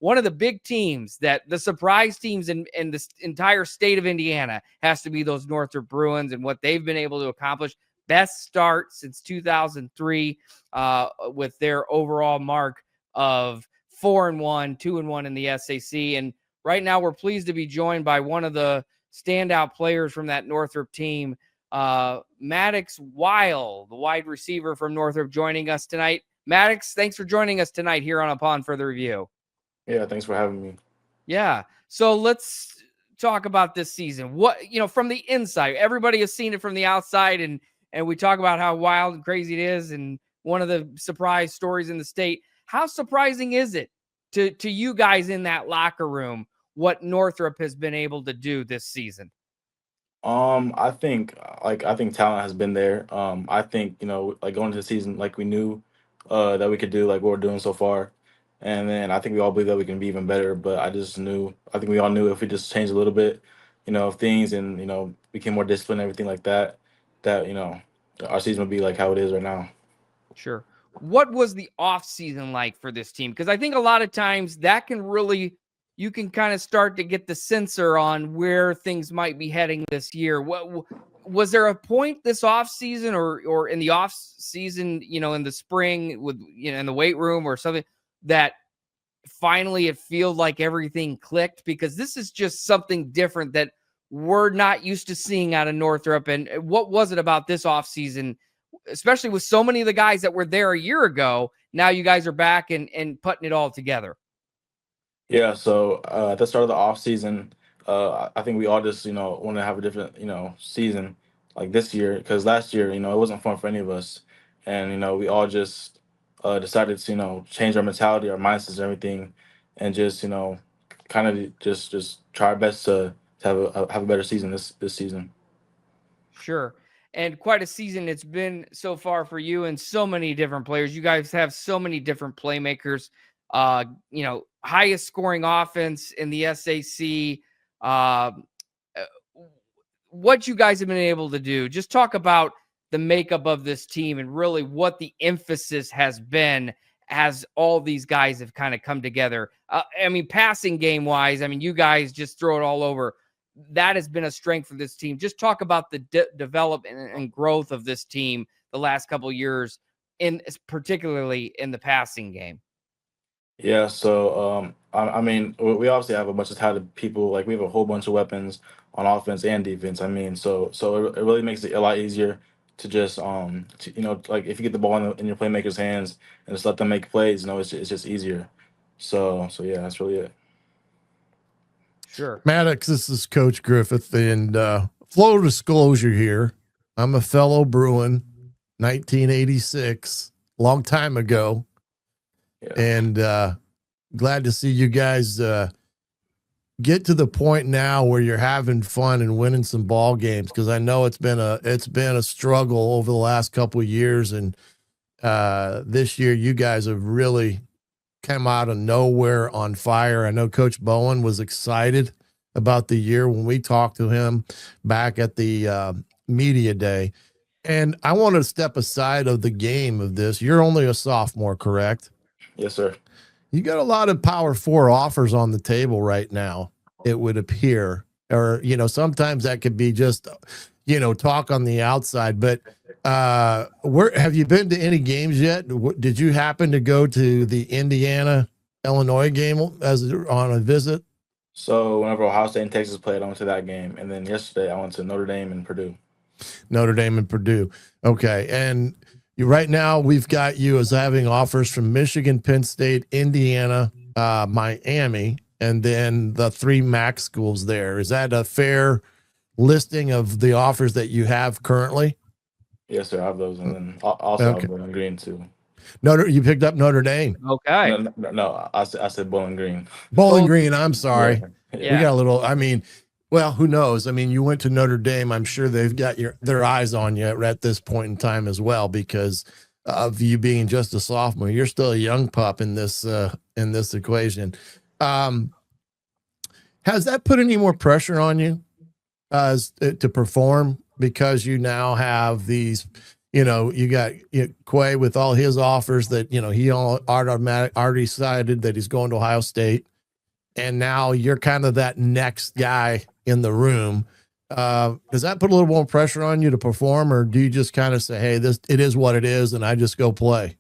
one of the big teams, that the surprise teams in the entire state of Indiana, has to be those Northrop Bruins and what they've been able to accomplish. Best start since 2003 with their overall mark of 4-1, 2-1 in the SAC. And right now we're pleased to be joined by one of the standout players from that Northrop team, Maddox Weil, the wide receiver from Northrop, joining us tonight. Maddox, thanks for joining us tonight here on Upon Further Review. Yeah, thanks for having me. Yeah. So let's talk about this season. What, from the inside, everybody has seen it from the outside, and we talk about how wild and crazy it is, and one of the surprise stories in the state. How surprising is it to you guys in that locker room what Northrop has been able to do this season? I think talent has been there. I think, like going into the season, like we knew that we could do like what we're doing so far. And then I think we all believe that we can be even better. But I think we all knew if we just changed a little bit, of things and, became more disciplined, everything like that, our season would be like how it is right now. Sure. What was the off season like for this team? Because I think a lot of times that can really, you can kind of start to get the sensor on where things might be heading this year. What was there a point this off season or in the off season, in the spring with, in the weight room or something, that finally it feels like everything clicked? Because this is just something different that we're not used to seeing out of Northrop. And what was it about this off season, especially with so many of the guys that were there a year ago? Now you guys are back and putting it all together. Yeah, so at the start of the off season, I think we all just want to have a different season like this year, because last year it wasn't fun for any of us, and we all just decided to change our mentality, our mindsets, and everything, and just kind of just try our best to have a better season this season. Sure. And quite a season it's been so far for you and so many different players. You guys have so many different playmakers. Highest scoring offense in the SAC. What you guys have been able to do, just talk about the makeup of this team and really what the emphasis has been as all these guys have kind of come together. Passing game wise, you guys just throw it all over. That has been a strength for this team. Just talk about the development and growth of this team the last couple of years, particularly in the passing game. Yeah, so we obviously have a bunch of talented people. Like we have a whole bunch of weapons on offense and defense. So it really makes it a lot easier to just like if you get the ball in your playmakers' hands and just let them make plays, it's just easier. So yeah, that's really it. Sure. Maddox, this is Coach Griffith, and full disclosure here, I'm a fellow Bruin, 1986, long time ago. Yeah. And glad to see you guys get to the point now where you're having fun and winning some ball games, because I know it's been a struggle over the last couple of years, and this year you guys have really come out of nowhere on fire. I know Coach Bowen was excited about the year when we talked to him back at the media day. And I want to step aside of the game of this. You're only a sophomore, correct? Yes, sir. You got a lot of Power 4 offers on the table right now, it would appear. Or, sometimes that could be just, talk on the outside. But where have you been to any games yet? Did you happen to go to the Indiana-Illinois game on a visit? So whenever Ohio State and Texas played, I went to that game. And then yesterday I went to Notre Dame and Purdue. Notre Dame and Purdue. Okay. And right now we've got you as having offers from Michigan, Penn State, Indiana, Miami, and then the 3 MAC schools there. Is that a fair listing of the offers that you have currently? Yes, sir. I have those. And then also okay. Bowling Green too. You picked up Notre Dame. Okay. No, I said Bowling Green. Bowling Green. I'm sorry. Yeah. We got a little, well, who knows? You went to Notre Dame. I'm sure they've got their eyes on you at this point in time as well, because of you being just a sophomore. You're still a young pup in this equation. Has that put any more pressure on you to perform, because you now have these, you got Quay with all his offers that, he already decided that he's going to Ohio State. And now you're kind of that next guy in the room. Does that put a little more pressure on you to perform, or do you just kind of say, hey, it is what it is, and I just go play?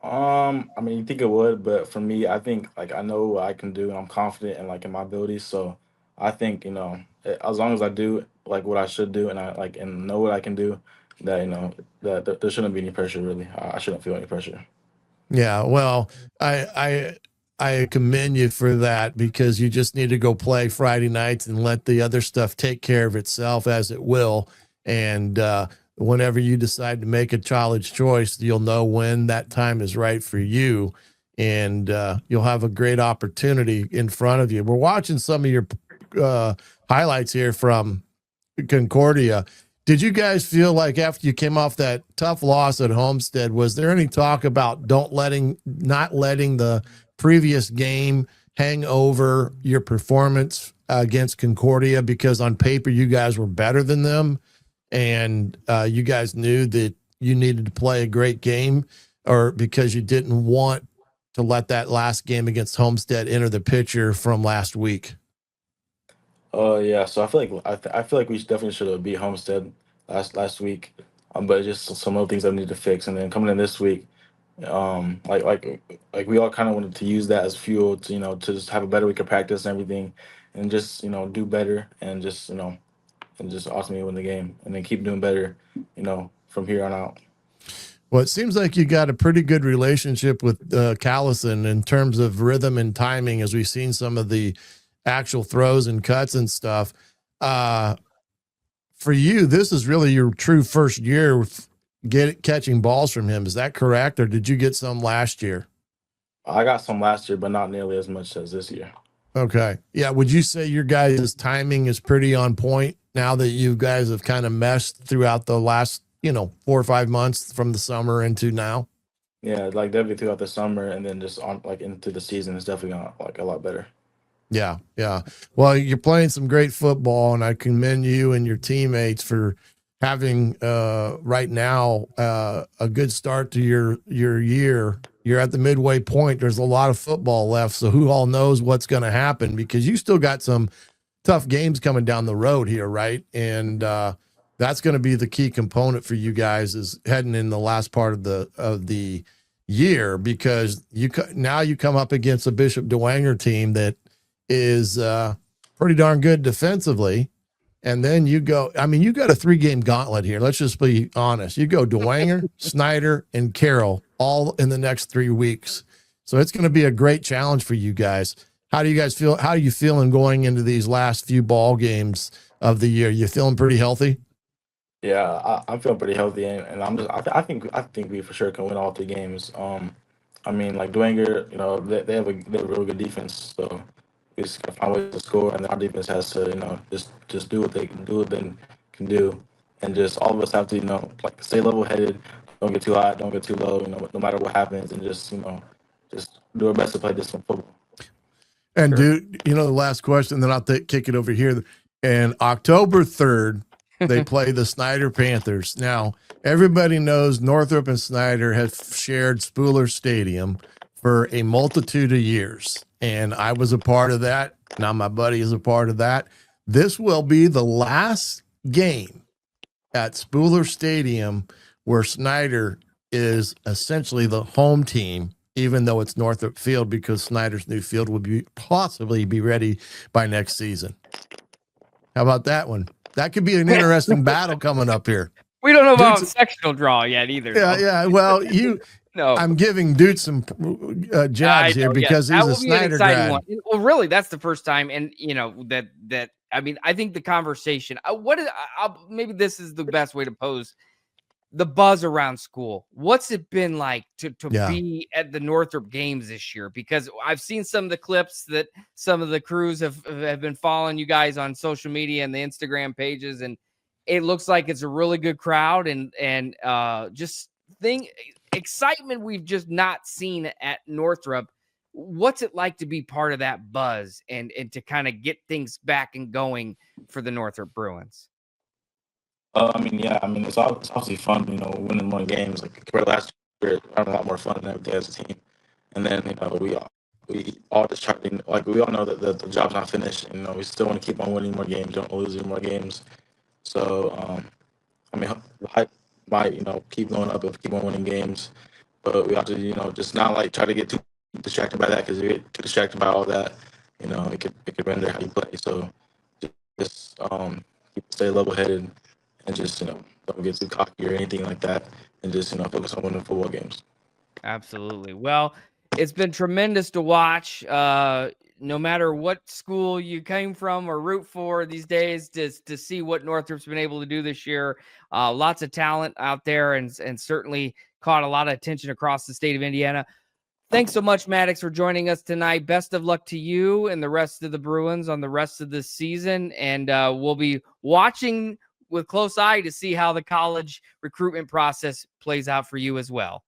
I mean, you think it would, but for me, I think like I know what I can do, and I'm confident in like in my abilities. So I think as long as I do like what I should do, and I like and know what I can do, that that there shouldn't be any pressure really. I shouldn't feel any pressure. Yeah, well, I commend you for that, because you just need to go play Friday nights and let the other stuff take care of itself, as it will. And whenever you decide to make a college choice, you'll know when that time is right for you, and you'll have a great opportunity in front of you. We're watching some of your highlights here from Concordia. Did you guys feel like after you came off that tough loss at Homestead, was there any talk about not letting the previous game hang over your performance against Concordia? Because on paper you guys were better than them, and you guys knew that you needed to play a great game, or because you didn't want to let that last game against Homestead enter the picture from last week? Yeah. So I feel like I feel like we definitely should have beat Homestead last week. But just some other things I need to fix, and then coming in this week, like we all kind of wanted to use that as fuel to to just have a better week of practice and everything, and just do better, and just and just ultimately win the game, and then keep doing better, from here on out. Well, it seems like you got a pretty good relationship with Callison in terms of rhythm and timing, as we've seen some of the actual throws and cuts and stuff. For you, this is really your true first year catching balls from him. Is that correct, or did you get some last year? I got some last year, but not nearly as much as this year. Okay. Yeah. Would you say your guys' timing is pretty on point now that you guys have kind of meshed throughout the last, 4 or 5 months from the summer into now? Yeah, like definitely throughout the summer, and then just on like into the season, it's definitely gonna like a lot better. Yeah. Yeah. Well, you're playing some great football, and I commend you and your teammates for having right now a good start to your year. You're at the midway point. There's a lot of football left, so who all knows what's going to happen, because you still got some tough games coming down the road here, right? And that's going to be the key component for you guys, is heading in the last part of the year, because you come up against a Bishop DeWanger team that is pretty darn good defensively. And then you got a 3-game gauntlet here. Let's just be honest. You go DeWanger, Snyder, and Carroll all in the next 3 weeks. So it's going to be a great challenge for you guys. How do you guys feel? How are you feeling going into these last few ball games of the year? You feeling pretty healthy? Yeah, I'm feeling pretty healthy, and I think we for sure can win all 3 games. I mean, like Dwenger, they have a really good defense, so we just gotta find ways to score, and our defense has to just do what they can do, and just all of us have to like stay level headed, don't get too high, don't get too low, no matter what happens, and just just do our best to play disciplined football. And dude, the last question, then I'll kick it over here. And October 3rd, they play the Snyder Panthers. Now, everybody knows Northrop and Snyder have shared Spooler Stadium for a multitude of years, and I was a part of that. Now my buddy is a part of that. This will be the last game at Spooler Stadium where Snyder is essentially the home team, even though it's Northrop Field, because Snyder's new field will possibly be ready by next season. How about that one? That could be an interesting battle coming up here. We don't know about sectional draw yet either. Yeah, though. yeah. Well, No, I'm giving Dude some jabs here because he's a Snyder grad. One. Well, really, that's the first time, and that. I mean, I think the conversation. Maybe this is the best way to pose the buzz around school. What's it been like to be at the Northrop games this year? Because I've seen some of the clips that some of the crews have been following you guys on social media and the Instagram pages, and it looks like it's a really good crowd, and excitement we've just not seen at Northrop. What's it like to be part of that buzz and to kind of get things back and going for the Northrop Bruins? I mean, yeah, I mean, it's obviously fun, you know, winning more games. Like compared to last year, we're having a lot more fun and everything as a team. And then, you know, we all just try to, like, we all know that the job's not finished. And, you know, we still want to keep on winning more games, don't lose any more games. So, I mean, the hype might, you know, keep going up if we keep on winning games. But we have to, you know, just not like try to get too distracted by that, because if you get too distracted by all that, you know, it could render how you play. So just stay level headed and just, you know, don't get too cocky or anything like that, and just, you know, focus on winning football games. Absolutely. Well, it's been tremendous to watch. No matter what school you came from or root for these days, to see what Northrop's been able to do this year. Lots of talent out there, and certainly caught a lot of attention across the state of Indiana. Thanks so much, Maddox, for joining us tonight. Best of luck to you and the rest of the Bruins on the rest of this season. And we'll be watching with close eye to see how the college recruitment process plays out for you as well.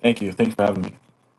Thank you. Thanks for having me.